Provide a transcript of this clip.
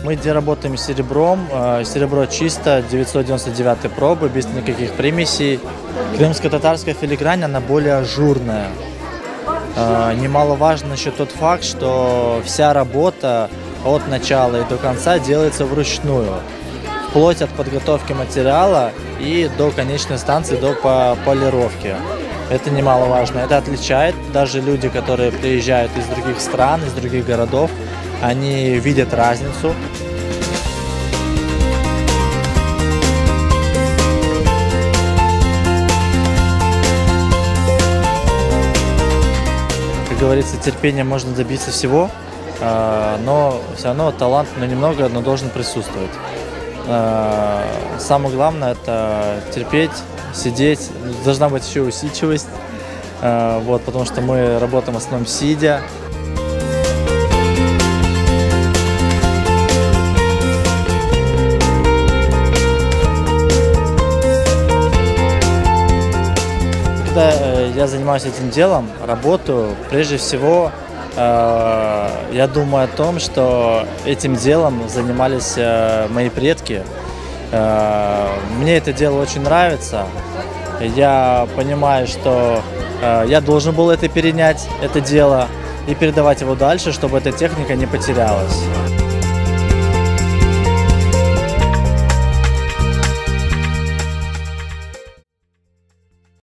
Мы где работаем с серебром, серебро чисто, 999 пробы, без никаких примесей. Крымско-татарская филигрань, она более ажурная. Немаловажно еще тот факт, что вся работа от начала и до конца делается вручную. Вплоть от подготовки материала и до конечной станции, до полировки. Это немаловажно. Это отличает даже люди, которые приезжают из других стран, из других городов, они видят разницу. Как говорится, терпением можно добиться всего, но все равно талант, немного, но должен присутствовать. Самое главное — это терпеть, сидеть, должна быть еще усидчивость, потому что мы работаем в основном сидя. Когда я занимаюсь этим делом, работаю, прежде всего, я думаю о том, что этим делом занимались мои предки. Мне это дело очень нравится. Я понимаю, что я должен был перенять это дело и передавать его дальше, чтобы эта техника не потерялась.